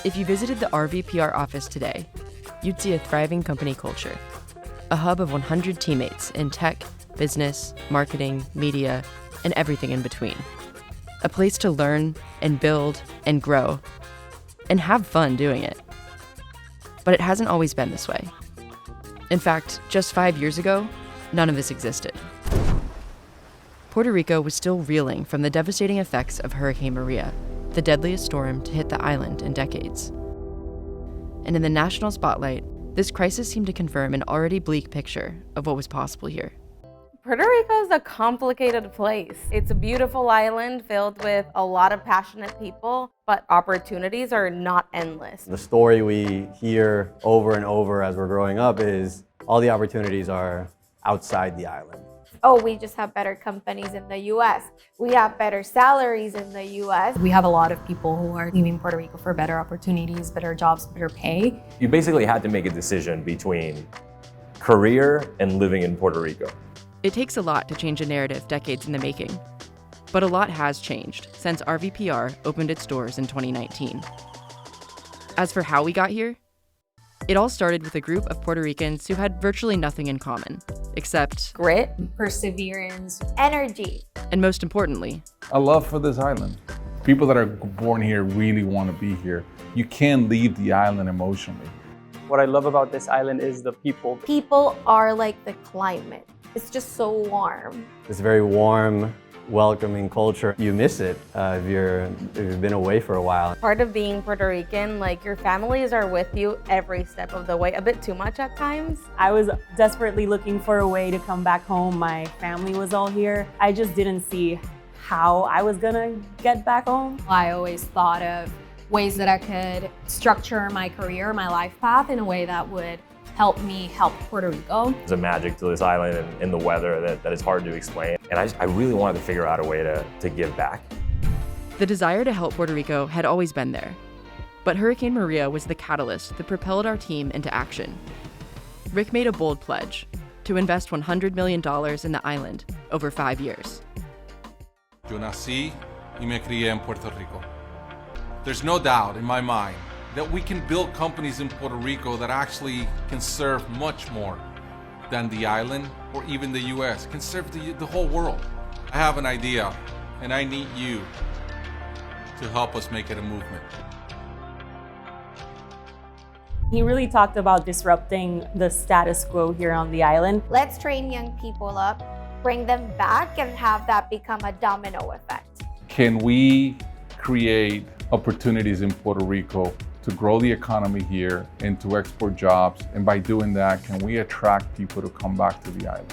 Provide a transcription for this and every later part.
If you visited the RVPR office today, you'd see a thriving company culture, a hub of 100 teammates in tech, business, marketing, media, and everything in between. A place to learn and build and grow and have fun doing it. But it hasn't always been this way. In fact, just 5 years ago, none of this existed. Puerto Rico was still reeling from the devastating effects of Hurricane Maria, the deadliest storm to hit the island in decades. And in the national spotlight, this crisis seemed to confirm an already bleak picture of what was possible here. Puerto Rico is a complicated place. It's a beautiful island filled with a lot of passionate people, but opportunities are not endless. The story we hear over and over as we're growing up is all the opportunities are outside the island. Oh, we just have better companies in the US. We have better salaries in the US. We have a lot of people who are leaving Puerto Rico for better opportunities, better jobs, better pay. You basically had to make a decision between career and living in Puerto Rico. It takes a lot to change a narrative decades in the making. But a lot has changed since RVPR opened its doors in 2019. As for how we got here, it all started with a group of Puerto Ricans who had virtually nothing in common, except Grit, Perseverance, Energy. and most importantly, a love for this island. People that are born here really want to be here. You can't leave the island emotionally. What I love about this island is the people. People are like the climate. It's just so warm. It's a very warm, welcoming culture. You miss it if you've been away for a while. part of being Puerto Rican, like your families are with you every step of the way, a bit too much at times. I was desperately looking for a way to come back home. My family was all here. I just didn't see how I was gonna get back home. I always thought of ways that I could structure my career, my life path in a way that would help me help Puerto Rico. There's a magic to this island and the weather that is hard to explain. And I really wanted to figure out a way to give back. the desire to help Puerto Rico had always been there. But Hurricane Maria was the catalyst that propelled our team into action. Rick made a bold pledge to invest $100 million in the island over 5 years. Yo nací y me crié en Puerto Rico. There's no doubt in my mind that we can build companies in Puerto Rico that actually can serve much more than the island or even the US, can serve the whole world. I have an idea, and I need you to help us make it a movement. He really talked about disrupting the status quo here on the island. Let's train young people up, bring them back, and have that become a domino effect. Can we create opportunities in Puerto Rico to grow the economy here and to export jobs? And by doing that, can we attract people to come back to the island?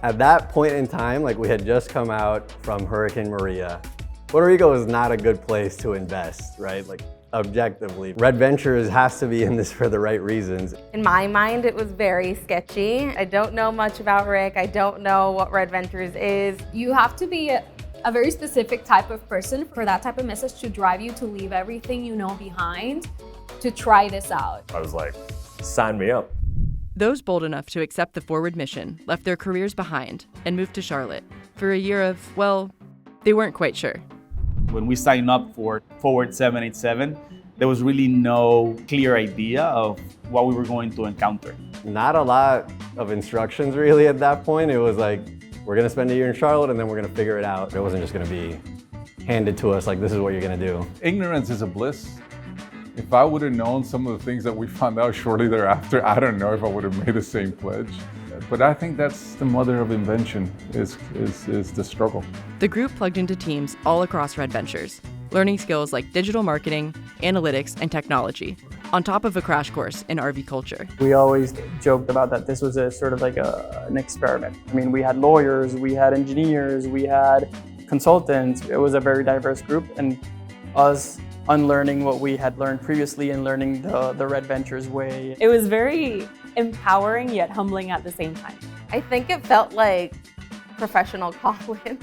At that point in time, like we had just come out from Hurricane Maria, Puerto Rico is not a good place to invest, right? Like objectively. Red Ventures has to be in this for the right reasons. In my mind, it was very sketchy. I don't know much about Rick. I don't know what Red Ventures is. You have to be a very specific type of person for that type of message to drive you to leave everything you know behind to try this out. I was like, sign me up. Those bold enough to accept the forward mission left their careers behind and moved to Charlotte for a year of, well, they weren't quite sure. When we signed up for FWD787, there was really no clear idea of what we were going to encounter. Not a lot of instructions really at that point. It was like, we're gonna spend a year in Charlotte and then we're gonna figure it out. It wasn't just gonna be handed to us like, this is what you're gonna do. Ignorance is a bliss. If I would have known some of the things that we found out shortly thereafter, I don't know if I would have made the same pledge. But I think that's the mother of invention, is the struggle. The group plugged into teams all across Red Ventures, learning skills like digital marketing, analytics, and technology, on top of a crash course in RV culture. We always joked about that this was a sort of like an experiment. I mean, we had lawyers, we had engineers, we had consultants. It was a very diverse group, and us unlearning what we had learned previously and learning the Red Ventures way. It was very empowering yet humbling at the same time. I think it felt like professional college.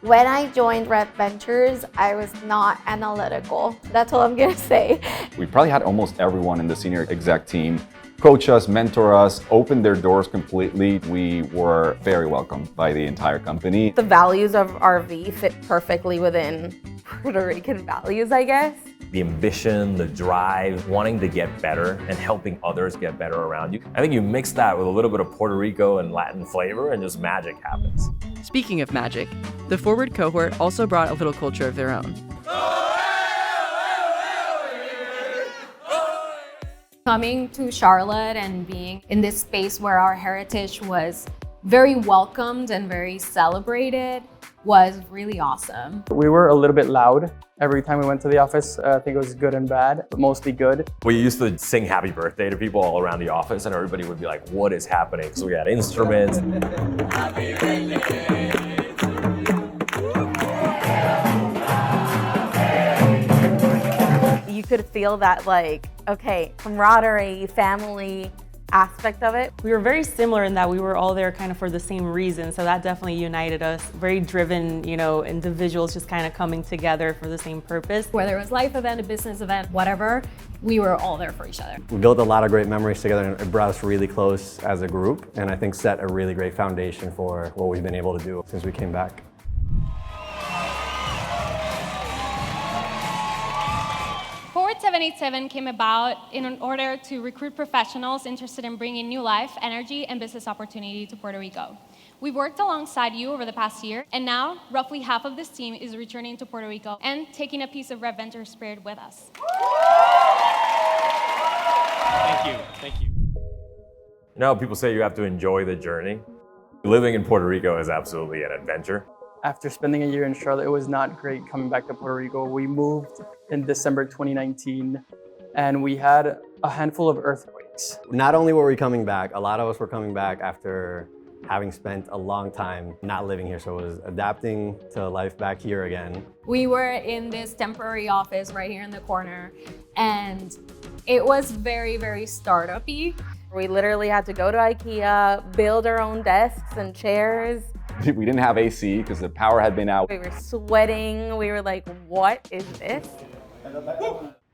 When I joined Red Ventures, I was not analytical. That's all I'm gonna say. We probably had almost everyone in the senior exec team coach us, mentor us, open their doors completely. We were very welcomed by the entire company. The values of RV fit perfectly within Puerto Rican values, I guess. the ambition, the drive, wanting to get better and helping others get better around you. I think you mix that with a little bit of Puerto Rico and Latin flavor and just magic happens. Speaking of magic, the Forward cohort also brought a little culture of their own. Coming to Charlotte and being in this space where our heritage was very welcomed and very celebrated was really awesome. We were a little bit loud every time we went to the office. I think it was good and bad, but mostly good. We used to sing happy birthday to people all around the office and everybody would be like, what is happening? So we had instruments. Happy birthday. You could feel that okay, camaraderie, family aspect of it. We were very similar in that we were all there kind of for the same reason, so that definitely united us. Very driven, individuals just kind of coming together for the same purpose. Whether it was life event, a business event, whatever, we were all there for each other. We built a lot of great memories together and it brought us really close as a group, and I think set a really great foundation for what we've been able to do since we came back. FWD787 came about in order to recruit professionals interested in bringing new life, energy, and business opportunity to Puerto Rico. We've worked alongside you over the past year, and now roughly half of this team is returning to Puerto Rico and taking a piece of RevVenture spirit with us. Thank you. People say you have to enjoy the journey. Living in Puerto Rico is absolutely an adventure. After spending a year in Charlotte, it was not great coming back to Puerto Rico. We moved in December 2019, and we had a handful of earthquakes. Not only were we coming back, a lot of us were coming back after having spent a long time not living here, so it was adapting to life back here again. We were in this temporary office right here in the corner, and it was very, very startup-y. We literally had to go to IKEA, build our own desks and chairs. We didn't have AC because the power had been out. We were sweating. We were like, what is this?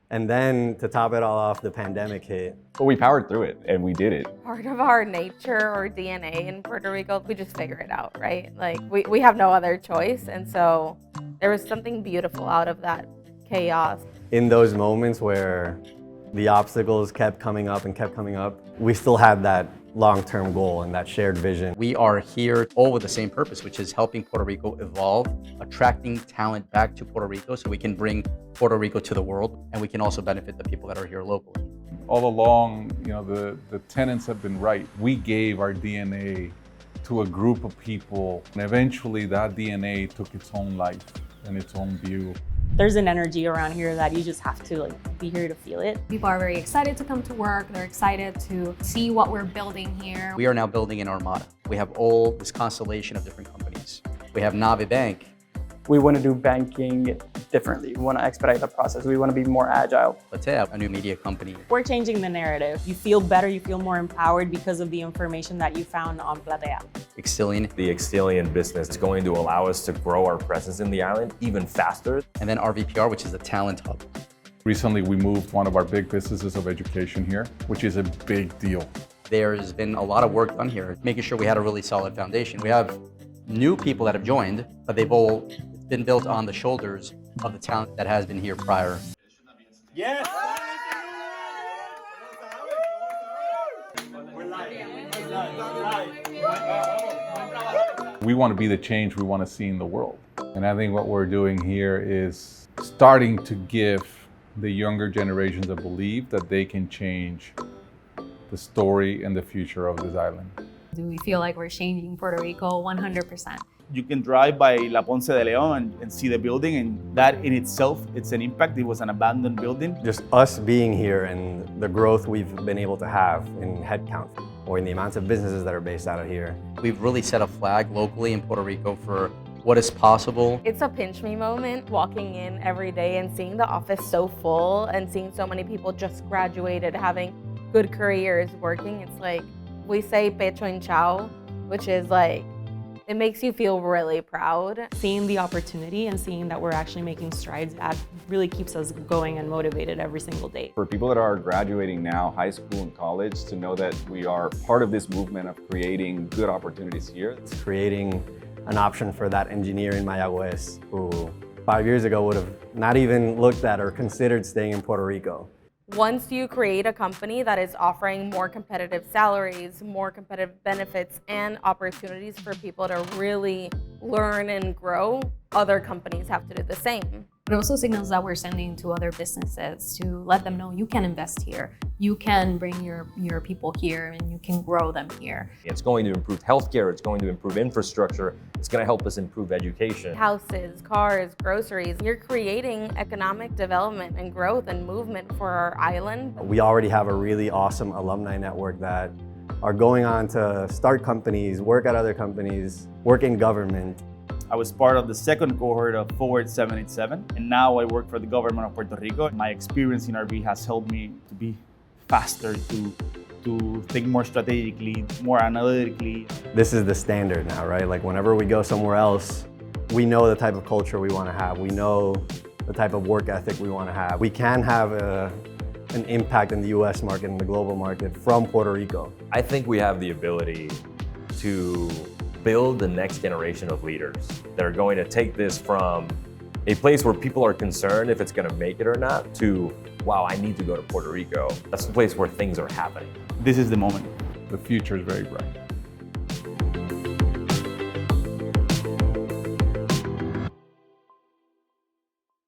And then to top it all off, the pandemic hit. But we powered through it and we did it. Part of our nature or DNA in Puerto Rico, we just figure it out, right? We have no other choice. And so there was something beautiful out of that chaos. In those moments where the obstacles kept coming up, we still had that long-term goal and that shared vision. We are here all with the same purpose, which is helping Puerto Rico evolve, attracting talent back to Puerto Rico so we can bring Puerto Rico to the world, and we can also benefit the people that are here locally. All along, the tenets have been right. We gave our DNA to a group of people, and eventually that DNA took its own life and its own view. There's an energy around here that you just have to be here to feel it. People are very excited to come to work. They're excited to see what we're building here. We are now building an armada. We have all this constellation of different companies. We have Nave Bank. We want to do banking differently. We want to expedite the process. We want to be more agile. Platea, a new media company. We're changing the narrative. You feel better, you feel more empowered because of the information that you found on Platea. Extilian. The Extilian business is going to allow us to grow our presence in the island even faster. And then RVPR, which is the talent hub. Recently, we moved one of our big businesses of education here, which is a big deal. There's been a lot of work done here, making sure we had a really solid foundation. We have new people that have joined, but they've all been built on the shoulders of the talent that has been here prior. Yes! We want to be the change we want to see in the world. And I think what we're doing here is starting to give the younger generations a belief that they can change the story and the future of this island. Do we feel like we're changing Puerto Rico? 100%. You can drive by La Ponce de Leon and see the building, and that in itself, it's an impact. It was an abandoned building. Just us being here and the growth we've been able to have in headcount or in the amounts of businesses that are based out of here. We've really set a flag locally in Puerto Rico for what is possible. It's a pinch me moment walking in every day and seeing the office so full and seeing so many people just graduated, having good careers, working. It's like, we say pecho hinchado, which is it makes you feel really proud. Seeing the opportunity and seeing that we're actually making strides, that really keeps us going and motivated every single day. For people that are graduating now, high school and college, to know that we are part of this movement of creating good opportunities here. It's creating an option for that engineer in Mayagüez who 5 years ago would have not even looked at or considered staying in Puerto Rico. Once you create a company that is offering more competitive salaries, more competitive benefits, and opportunities for people to really learn and grow, other companies have to do the same. It also signals that we're sending to other businesses to let them know you can invest here, you can bring your people here, and you can grow them here. It's going to improve healthcare, it's going to improve infrastructure, it's going to help us improve education. Houses, cars, groceries. You're creating economic development and growth and movement for our island. We already have a really awesome alumni network that are going on to start companies, work at other companies, work in government. I was part of the second cohort of FWD787, and now I work for the government of Puerto Rico. My experience in RV has helped me to be faster, to think more strategically, more analytically. This is the standard now, right? Like whenever we go somewhere else, we know the type of culture we want to have. We know the type of work ethic we want to have. We can have an impact in the US market and the global market from Puerto Rico. I think we have the ability to build the next generation of leaders that are going to take this from a place where people are concerned if it's going to make it or not to, wow, I need to go to Puerto Rico. That's the place where things are happening. This is the moment. The future is very bright.